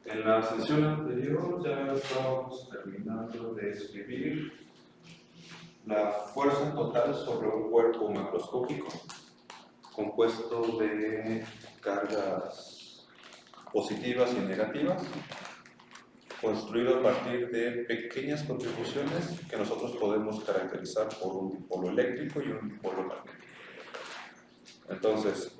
En la sesión anterior ya estábamos terminando de escribir la fuerza total sobre un cuerpo macroscópico compuesto de cargas positivas y negativas, construido a partir de pequeñas contribuciones que nosotros podemos caracterizar por un dipolo eléctrico y un dipolo magnético. Entonces,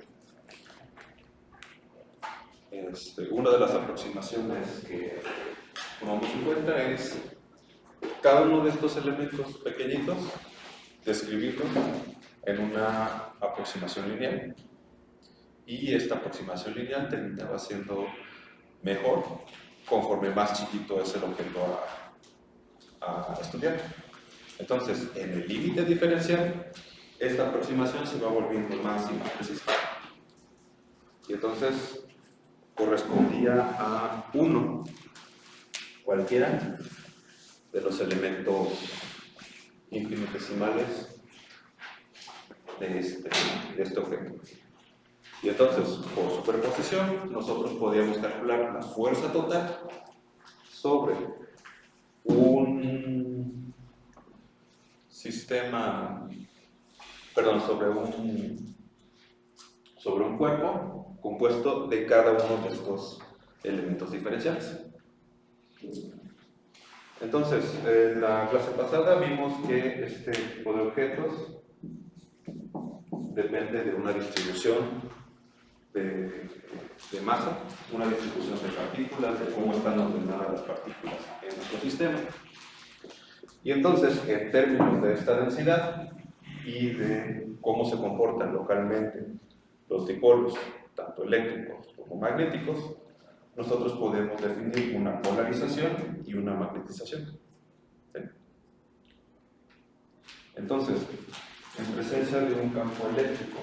una de las aproximaciones que tomamos en cuenta es cada uno de estos elementos pequeñitos, describirlos en una aproximación lineal, y esta aproximación lineal terminaba siendo mejor conforme más chiquito es el objeto a estudiar. Entonces, en el límite diferencial, esta aproximación se va volviendo más y más precisa. Y entonces correspondía a 1 cualquiera de los elementos infinitesimales de este objeto. Y entonces, por superposición, nosotros podíamos calcular la fuerza total sobre un sistema, perdón, sobre un cuerpo compuesto de cada uno de estos elementos diferenciales. Entonces, en la clase pasada vimos que este tipo de objetos depende de una distribución de masa, una distribución de partículas, de cómo están ordenadas las partículas en nuestro sistema. Y entonces, en términos de esta densidad y de cómo se comportan localmente los dipolos, tanto eléctricos como magnéticos, nosotros podemos definir una polarización y una magnetización. ¿Sí? Entonces, en presencia de un campo eléctrico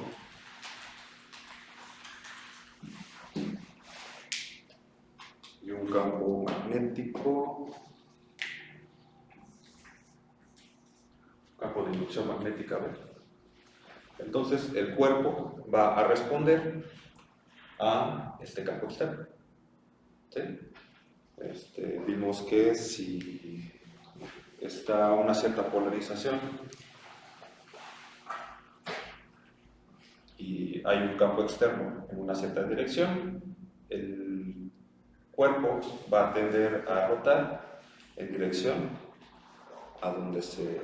y un campo magnético, campo de inducción magnética, entonces el cuerpo va a responder a este campo externo. ¿Sí? Vimos que si está una cierta polarización y hay un campo externo en una cierta dirección, el cuerpo va a tender a rotar en dirección a donde se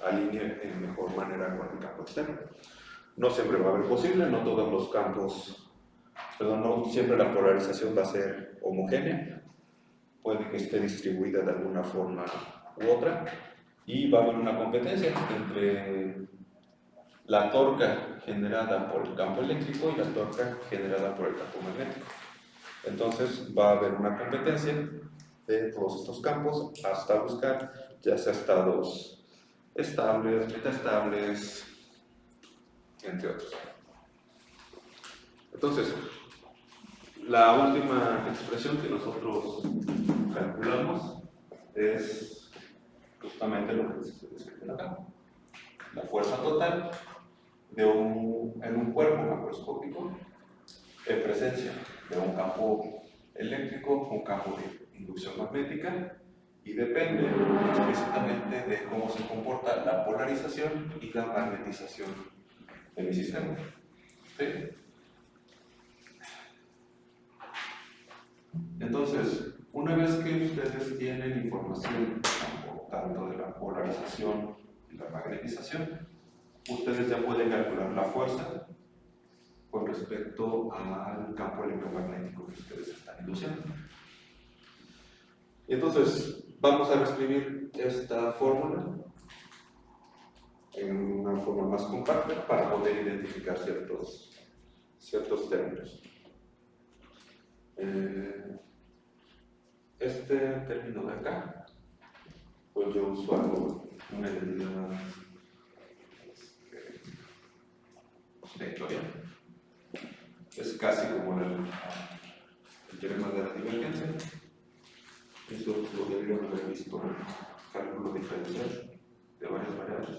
alinee en mejor manera con el campo externo. No siempre va a ser posible, no todos los campos, no siempre la polarización va a ser homogénea, puede que esté distribuida de alguna forma u otra, y va a haber una competencia entre la torca generada por el campo eléctrico y la torca generada por el campo magnético. Entonces va a haber una competencia de todos estos campos hasta buscar ya sea estados estables, metaestables, entre otros. Entonces, la última expresión que nosotros calculamos es justamente lo que se describe acá. La fuerza total en un cuerpo macroscópico en presencia de un campo eléctrico, un campo de inducción magnética, y depende explícitamente de cómo se comporta la polarización y la magnetización de mi sistema. ¿Sí? Entonces, una vez que ustedes tienen información tanto de la polarización y la magnetización, ustedes ya pueden calcular la fuerza con respecto al campo electromagnético que ustedes están induciendo. Y entonces, vamos a reescribir esta fórmula en una forma más compacta para poder identificar ciertos términos. Este término de acá, pues yo uso algo, una identidad vectorial. Es casi como el teorema de la divergencia. Eso lo deberían haber visto en el cálculo diferencial de varias variables.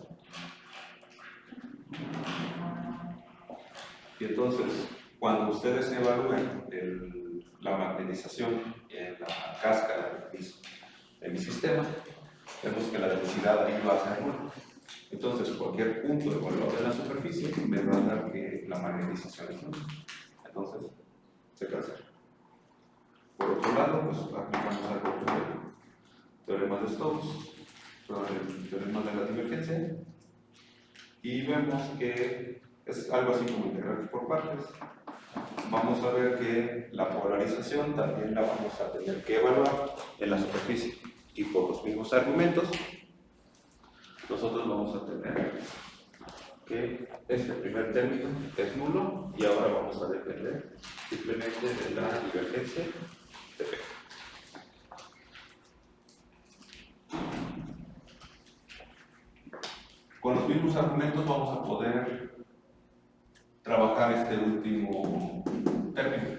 Y entonces, cuando ustedes evalúen la magnetización en la cáscara de mi sistema, vemos que la densidad ahí va a ser 1. Entonces, cualquier punto de color de la superficie me va a dar que la magnetización es 1. Entonces, se cancela. Por otro lado, pues aplicamos algo del teorema de Stokes, el teorema de la divergencia, y vemos que es algo así como integral por partes. Vamos a ver que la polarización también la vamos a tener que evaluar en la superficie. Y por los mismos argumentos, nosotros vamos a tener que este primer término es nulo y ahora vamos a depender simplemente de la divergencia de P. Con los mismos argumentos vamos a poder trabajar este último término.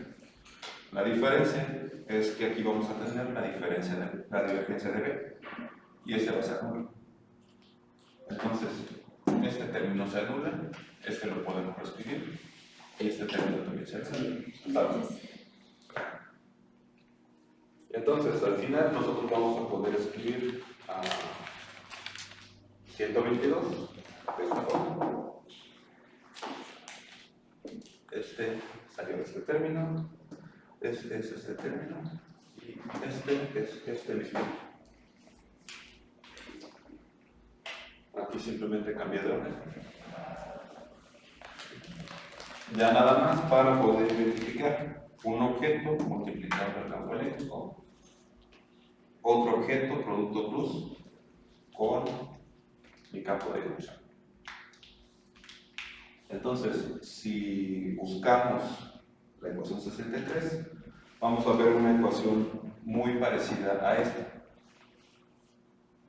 La diferencia es que aquí vamos a tener la divergencia de B y este va a ser nulo. Entonces, este término se anula, este lo podemos reescribir y este término también se anula. Entonces, al final nosotros vamos a poder escribir a 122 de esta forma. Este salió de este término, este es este término y este es este mismo. Aquí simplemente cambié de orden. Ya nada más para poder identificar un objeto multiplicado por el campo eléctrico, otro objeto, producto plus, con mi campo de inducción. Entonces, si buscamos la ecuación 63, vamos a ver una ecuación muy parecida a esta.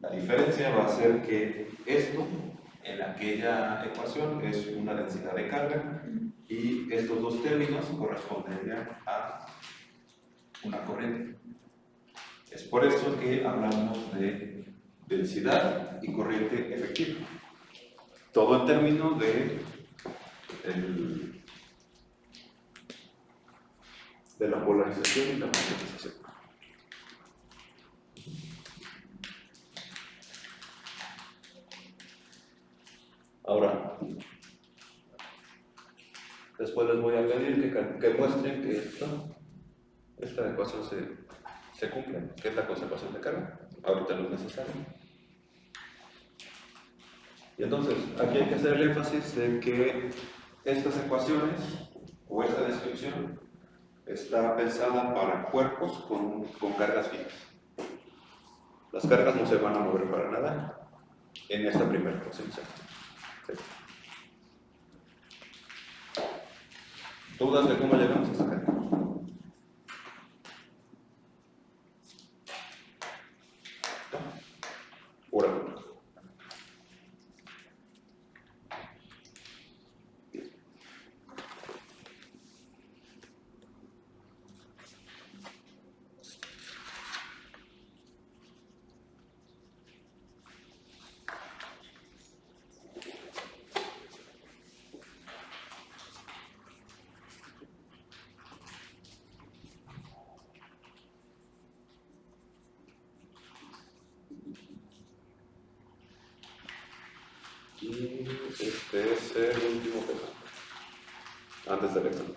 La diferencia va a ser que esto, en aquella ecuación, es una densidad de carga y estos dos términos corresponderían a una corriente. Es por eso que hablamos de densidad y corriente efectiva. Todo en términos de la polarización y la magnetización. Ahora, después les voy a pedir que muestren que esta ecuación se cumple, que es la conservación de carga. Ahorita no es necesario. Y entonces, aquí hay que hacer el énfasis de que estas ecuaciones o esta descripción está pensada para cuerpos con cargas fijas. Las cargas no se van a mover para nada en esta primera aproximación. ¿Sí? ¿Dudas de cómo llegamos hasta acá? Pura duda. Y este es el último tema, antes del examen.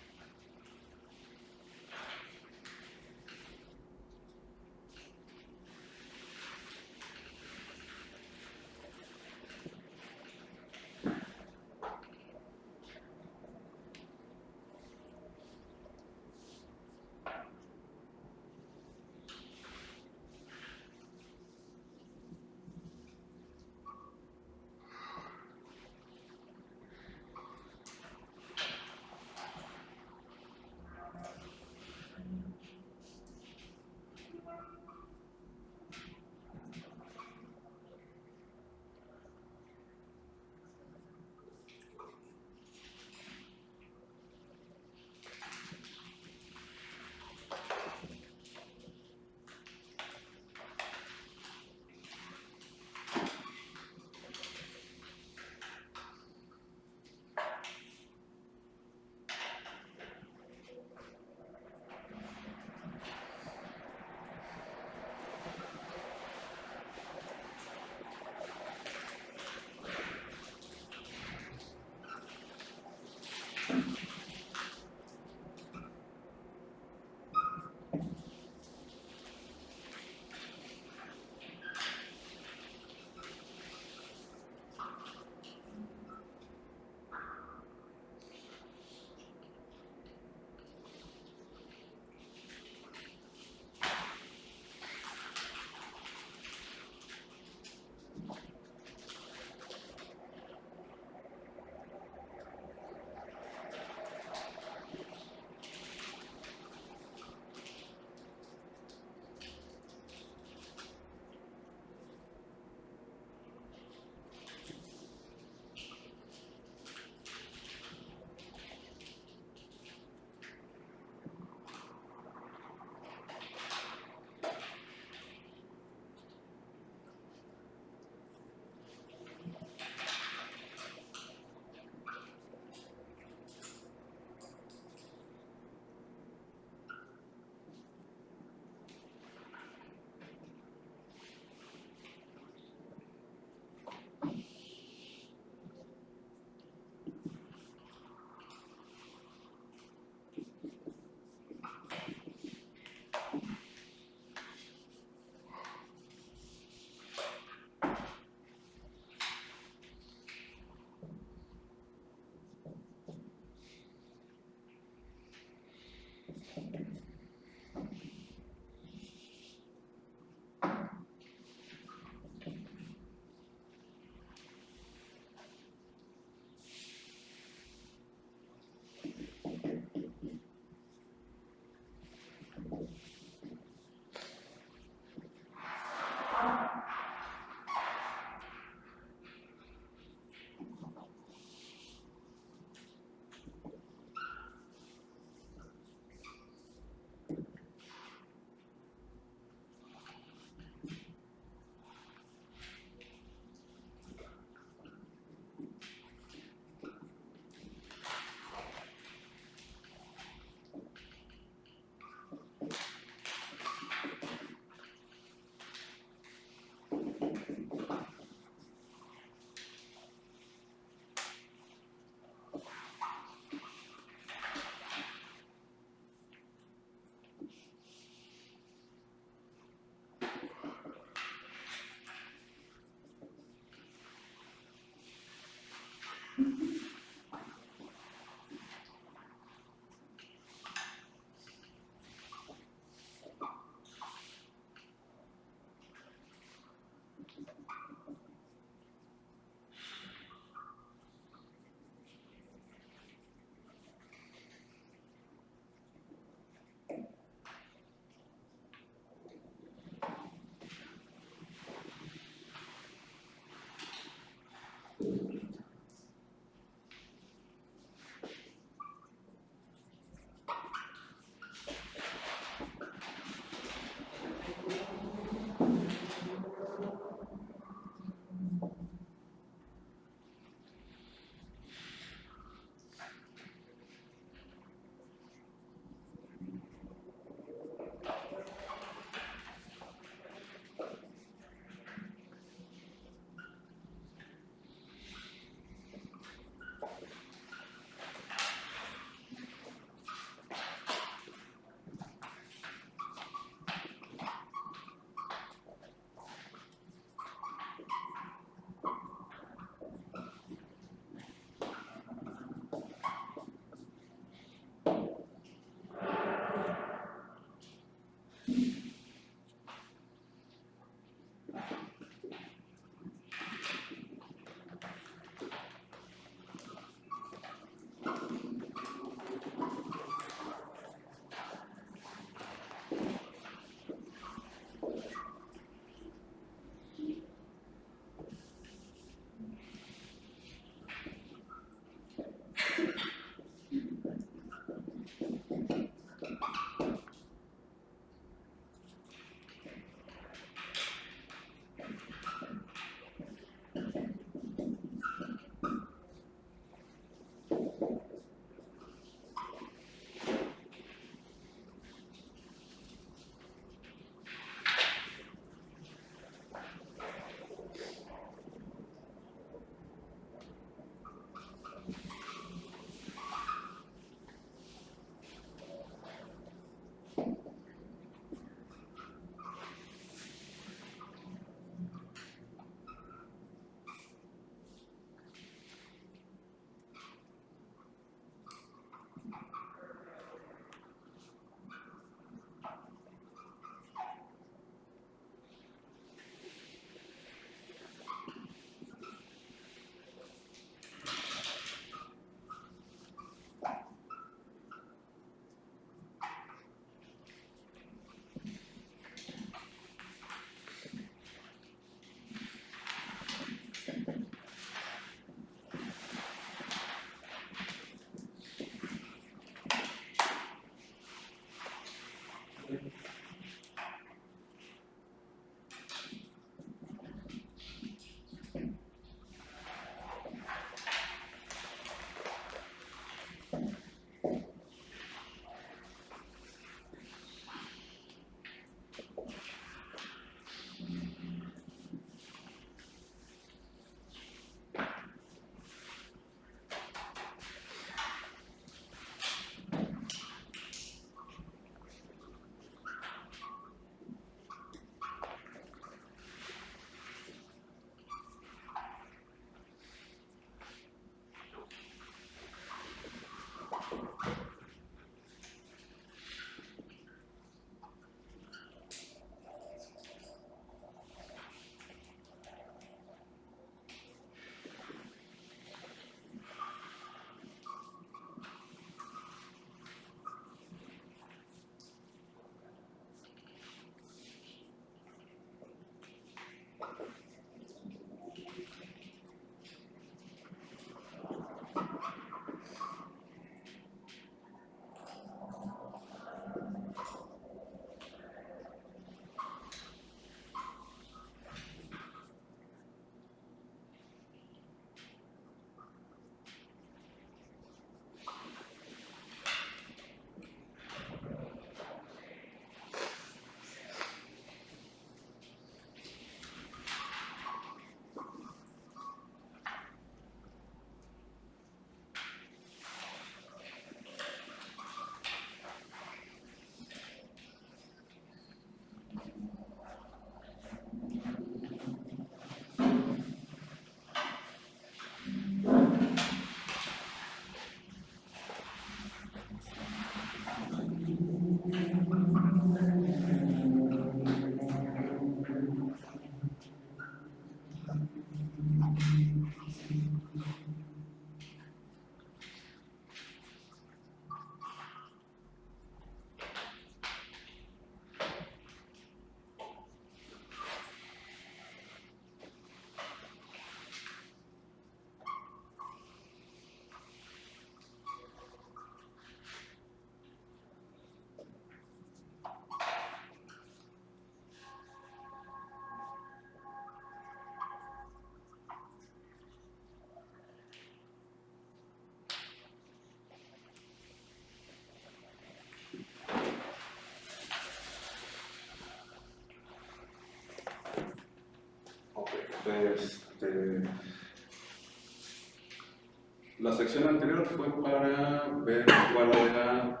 La sección anterior fue para ver cuál era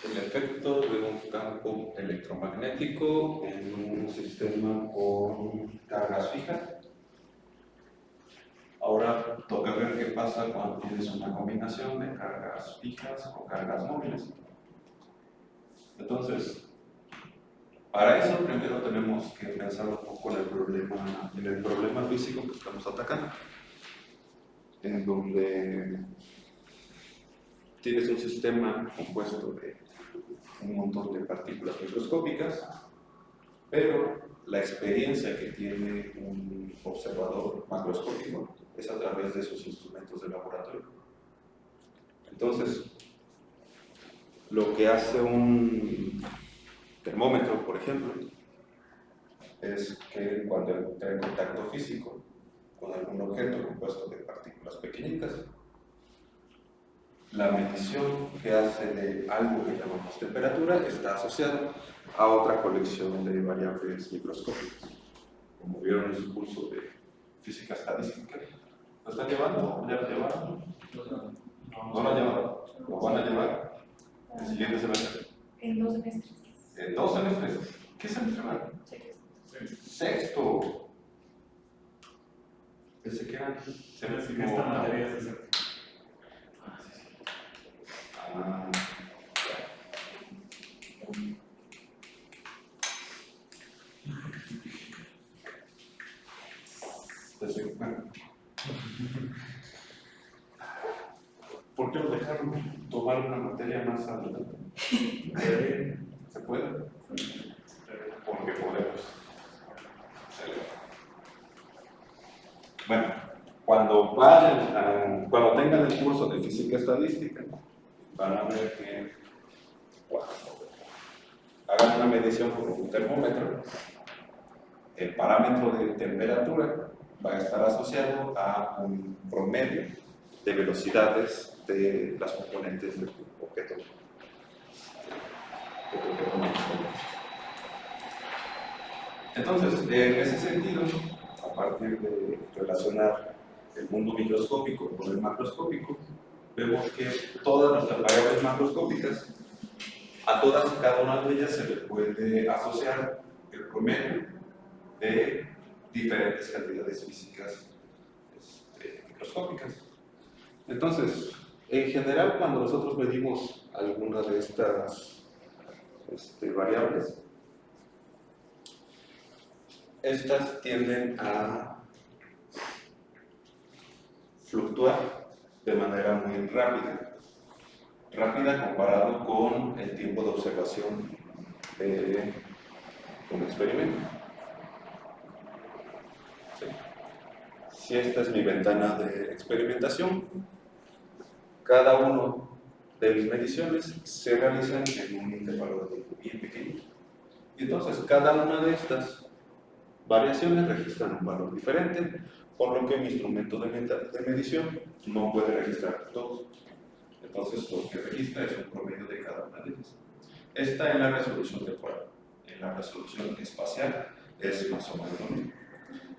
el efecto de un campo electromagnético en un sistema con cargas fijas. Ahora toca ver qué pasa cuando tienes una combinación de cargas fijas o cargas móviles. Entonces, para eso primero tenemos que pensar un poco en el problema físico que estamos atacando, en donde tienes un sistema compuesto de un montón de partículas microscópicas, pero la experiencia que tiene un observador macroscópico es a través de sus instrumentos de laboratorio. Entonces, lo que hace un termómetro, por ejemplo, es que cuando entra en contacto físico con algún objeto compuesto de partículas pequeñitas, la medición que hace de algo que llamamos temperatura está asociada a otra colección de variables microscópicas. Como vieron en su curso de física estadística, ¿lo están llevando o ya lo llevaron? ¿No lo han llevado? ¿Lo van a llevar el siguiente semestre? En 2 semestres. ¿En 2 semestres? ¿Qué semestre van? Sexto. Pensé que eran semestre como... Esta materia es de Ah, bueno. ¿Por qué lo dejaron tomar una materia más adelante? ¿Se puede? Porque podemos. Bueno, cuando tengan el curso de física estadística, van a ver que cuando hagan una medición con un termómetro, el parámetro de temperatura va a estar asociado a un promedio de velocidades de las componentes del objeto. Entonces, en ese sentido, a partir de relacionar el mundo microscópico con el macroscópico, vemos que todas nuestras variables macroscópicas, a todas y cada una de ellas se le puede asociar el promedio de diferentes cantidades físicas microscópicas. Entonces, en general, cuando nosotros medimos alguna de estas variables, estas tienden a fluctuar de manera muy rápida comparado con el tiempo de observación de un experimento. Sí. Si esta es mi ventana de experimentación, cada uno de mis mediciones se realizan en un intervalo de tiempo bien pequeño. Y entonces cada una de estas variaciones registran un valor diferente, por lo que mi instrumento de medición no puede registrar todos. Entonces lo que registra es un promedio de cada una de ellas. Esta es la resolución temporal. En la resolución espacial es más o menos lo mismo.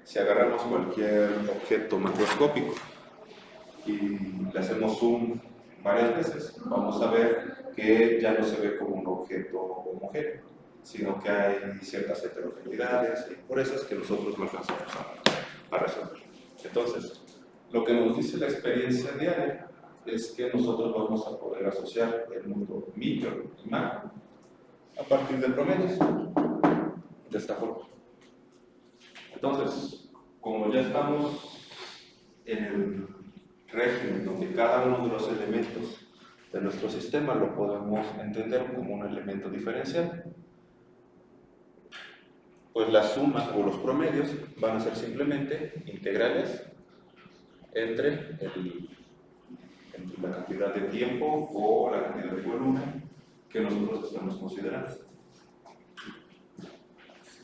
Si agarramos cualquier objeto macroscópico y le hacemos zoom varias veces, vamos a ver que ya no se ve como un objeto homogéneo, sino que hay ciertas heterogeneidades y por eso es que nosotros no alcanzamos a resolver. Entonces, lo que nos dice la experiencia diaria es que nosotros vamos a poder asociar el mundo micro y macro a partir de promedios de esta forma. Entonces, como ya estamos en el régimen donde cada uno de los elementos de nuestro sistema lo podemos entender como un elemento diferencial, pues la suma o los promedios van a ser simplemente integrales entre la cantidad de tiempo o la cantidad de volumen que nosotros estamos considerando.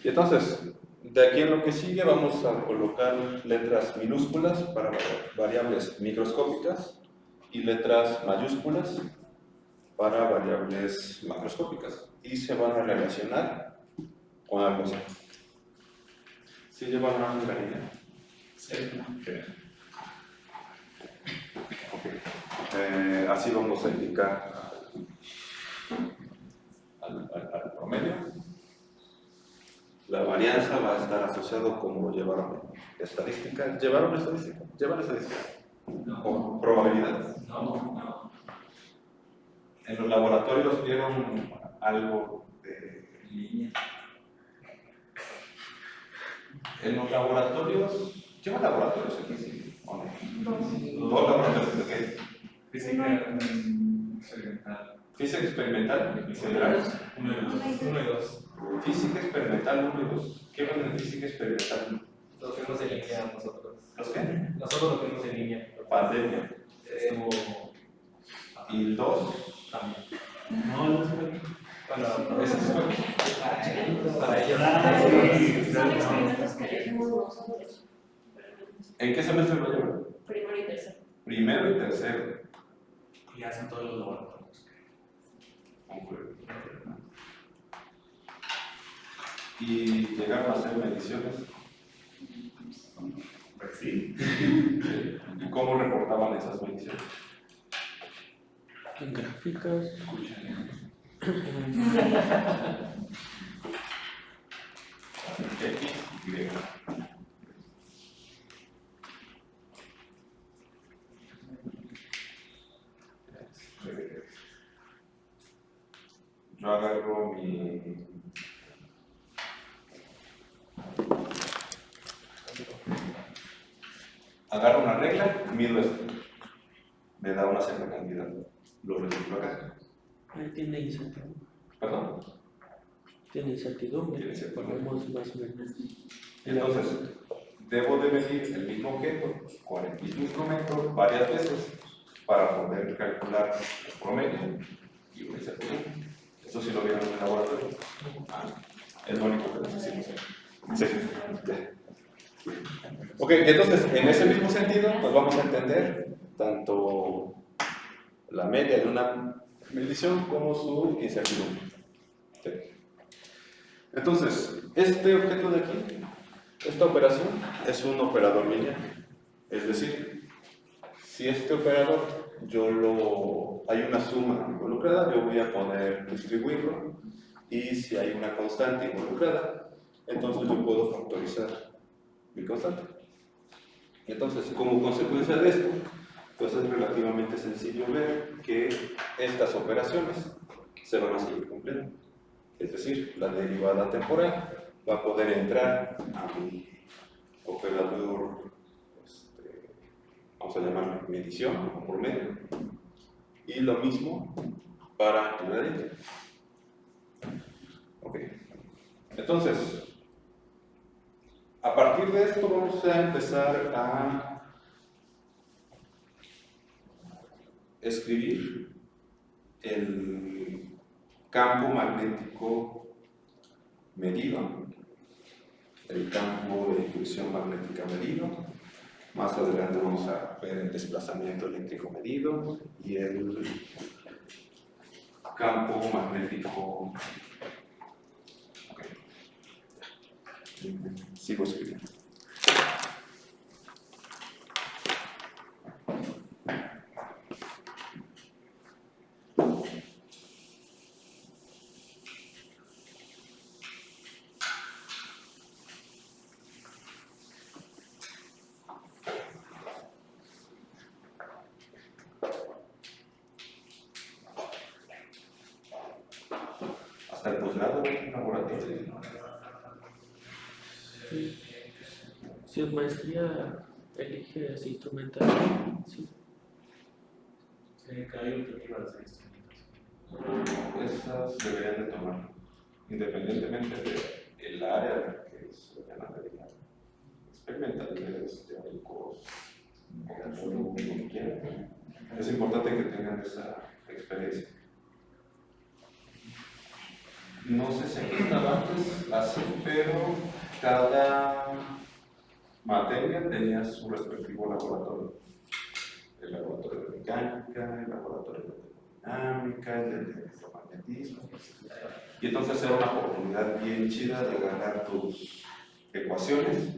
Y entonces, de aquí en lo que sigue vamos a colocar letras minúsculas para variables microscópicas y letras mayúsculas para variables macroscópicas y se van a relacionar con algo así. ¿Sí llevan una planilla? Sí. Ok. Así vamos a indicar al promedio. La varianza va a estar asociado como llevaron estadística. ¿Llevaron estadística? ¿Llevan estadística? ¿O probabilidad? No. En los laboratorios vieron algo de Línea. En los laboratorios, ¿llevan laboratorios aquí? Sí, ¿o no? Dos laboratorios, ¿ok? Física experimental. Física experimental y general. 1 y 2. Física experimental 1 y 2. ¿Qué ven en física experimental? Lo tenemos en línea nosotros. ¿Los qué? Nosotros lo tenemos en línea. Pandemia. ¿Y el 2? También. No se puede. Bueno, ese es para ellos. Son experimentos que elegimos nosotros. ¿En qué semestre lo llevan? Primero y tercero. Primero y tercero. Y hacen todos los laboratorios. Y llegaron a hacer mediciones. Pues sí. ¿Y cómo reportaban esas mediciones? En gráficas. X, Y. Yo agarro mi... Agarro una regla, mido esto. Me da una cierta cantidad. Lo registro acá. Ahí tiene incertidumbre. ¿Perdón? Tiene incertidumbre. Tiene incertidumbre. Ponemos más o menos. Entonces, debo de medir el mismo objeto con el mismo instrumento varias veces para poder calcular el promedio y una incertidumbre. Esto sí lo vieron en el laboratorio. Es lo único que necesito hacer. Sí. Ok, entonces, en ese mismo sentido, pues vamos a entender tanto la media de una medición como su incertidumbre. Sí. Entonces, este objeto de aquí, esta operación, es un operador lineal. Es decir, si este operador hay una suma involucrada, yo voy a poder distribuirlo, y si hay una constante involucrada, entonces yo puedo factorizar mi constante. Entonces, como consecuencia de esto, pues es relativamente sencillo ver que estas operaciones se van a seguir cumpliendo. Es decir, la derivada temporal va a poder entrar a mi operador, vamos a llamarlo medición o promedio, y lo mismo para el gradiente. Ok. Entonces, a partir de esto vamos a empezar a escribir el campo magnético medido, el campo de inducción magnética medido. Más adelante vamos a ver el desplazamiento eléctrico medido y el campo magnético. Okay. Sigo escribiendo. Hasta el posgrado, un laboratorio. Sí. Si es maestría, eliges instrumental. Sí. Cada optativa de 6 Esas deberían de tomar, independientemente del área que se vayan a dedicar. Experimentales, teóricos, lo que quieran. Es importante que tengan esa experiencia. No sé si aquí estaba antes así, pero cada materia tenía su respectivo laboratorio. El laboratorio de mecánica, el laboratorio de dinámica, el de electromagnetismo. Y entonces era una oportunidad bien chida de agarrar tus ecuaciones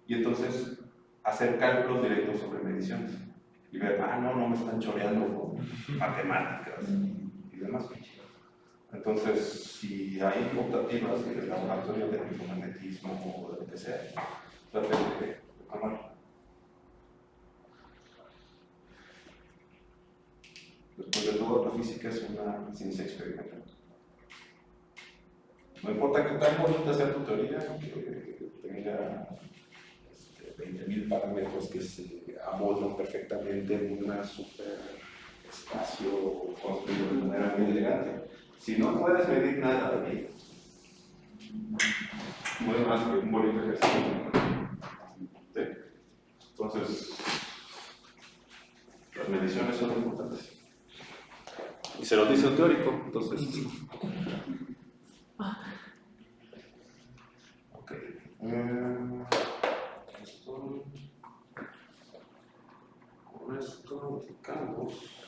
y entonces hacer cálculos directos sobre mediciones y ver, no me están choreando con matemáticas y demás. Entonces, si hay optativas de laboratorio de electromagnetismo o de lo que sea, traten de tomar. Después de todo, la física es una ciencia experimental. No importa qué tan bonita sea tu teoría, que tenga 20.000 parámetros que se amoldan perfectamente en un super espacio construido de manera muy elegante. Si no puedes medir nada de ahí, no es más que un bonito ejercicio. ¿Sí? Entonces, las mediciones son importantes. Y se lo dice un teórico, entonces. Ok. Con esto indicamos.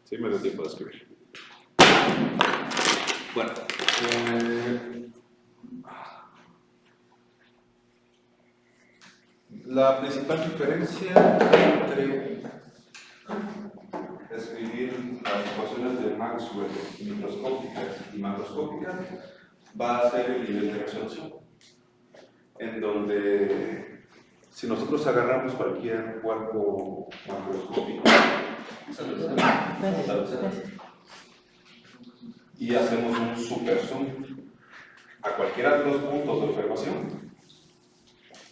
Sí, me dio tiempo de escribir. Bueno, la principal diferencia entre escribir las ecuaciones de Maxwell microscópicas y macroscópicas va a ser el nivel de resolución, en donde si nosotros agarramos cualquier cuerpo macroscópico y hacemos un super zoom a cualquiera de los puntos de observación,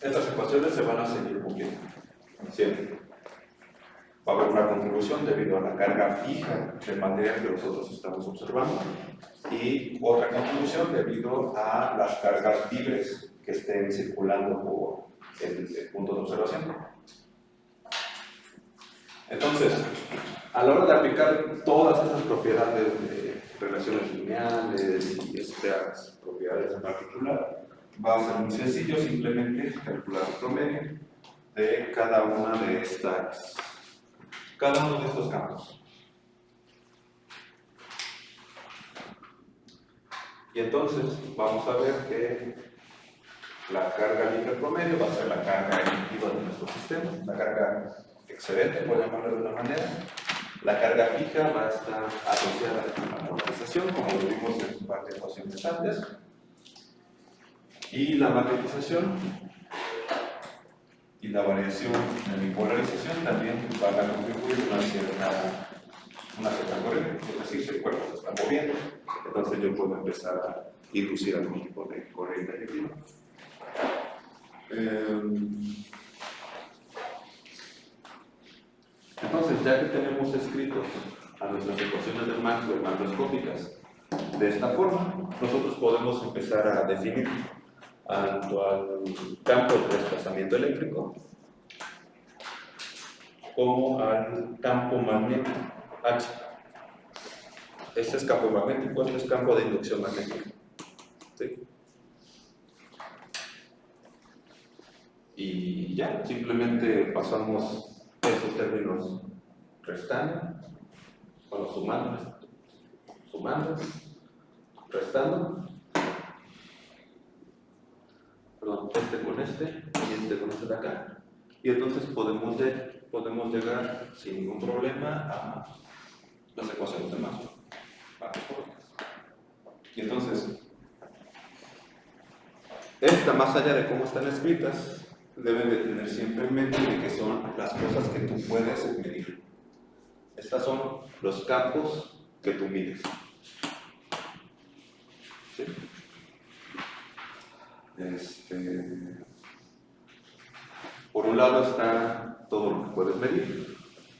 estas ecuaciones se van a seguir cumpliendo siempre. Va a haber una contribución debido a la carga fija del material que nosotros estamos observando y otra contribución debido a las cargas libres que estén circulando por el punto de observación. Entonces, a la hora de aplicar todas esas propiedades de relaciones lineales y estas propiedades en particular, va a ser muy sencillo simplemente calcular el promedio de cada uno de estos campos. Y entonces vamos a ver que la carga libre promedio va a ser la carga efectiva de nuestro sistema, la carga excedente, por llamarlo de una manera. La carga fija va a estar asociada a la polarización, como lo vimos en un par de ecuaciones antes. Y la magnetización y la variación de bipolarización también van a contribuir a una cierta corriente. Es decir, si el cuerpo se está moviendo, entonces yo puedo empezar a inducir algún tipo de corriente efectiva. Entonces, ya que tenemos escritos a nuestras ecuaciones de Maxwell macroscópicas de esta forma, nosotros podemos empezar a definir tanto al campo de desplazamiento eléctrico como al campo magnético H. Este es campo magnético, este es campo de inducción magnética. ¿Sí? Y ya, simplemente pasamos esos términos restando, bueno, sumando, restando, perdón, este con este y este con este de acá, y entonces podemos llegar sin ningún problema a las ecuaciones de Maxwell. Y entonces, más allá de cómo están escritas, deben de tener siempre en mente de que son las cosas que tú puedes medir. Estas son los campos que tú mides. ¿Sí? Por un lado está todo lo que puedes medir.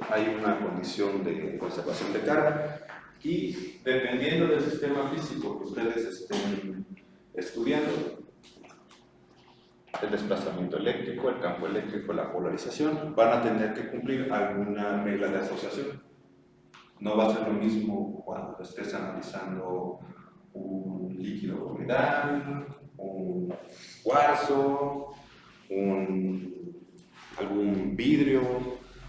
Hay una condición de conservación de carga y dependiendo del sistema físico que ustedes estén estudiando, el desplazamiento eléctrico, el campo eléctrico, la polarización, van a tener que cumplir alguna regla de asociación. No va a ser lo mismo cuando estés analizando un líquido colloidal, un cuarzo, algún vidrio,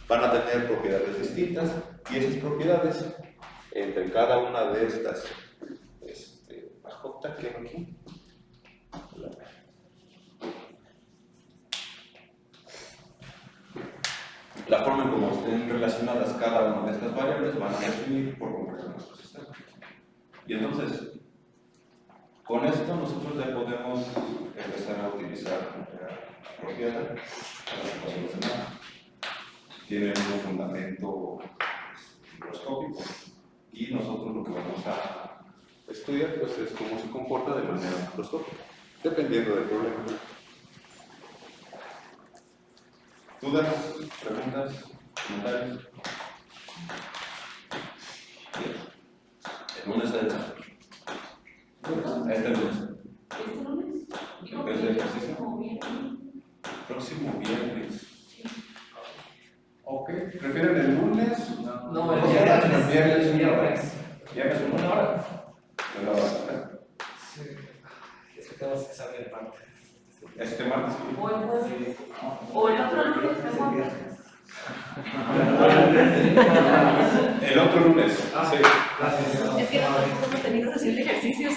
van a tener propiedades distintas y esas propiedades, entre cada una de estas, J que aquí, la forma en cómo estén relacionadas cada una de estas variables van a definir por completo nuestro sistema. Y entonces, con esto nosotros ya podemos empezar a utilizar la propiedad para los demás. Tienen un fundamento microscópico y nosotros lo que vamos a estudiar pues, es cómo se comporta de manera microscópica, dependiendo del problema. ¿Dudas? ¿Preguntas? ¿Comentarios? Bien. El lunes de examen. Este lunes. ¿Es de ejercicio? Próximo viernes. Ok. ¿Prefieren el lunes? No, el viernes. ¿Viernes una hora? ¿De la hora? Sí. Es que tenemos que saber el parte. Este martes. O el jueves. O el otro lunes, mejor. El otro lunes. Sí. Gracias. Es que nosotros hemos tenido sesión de ejercicios.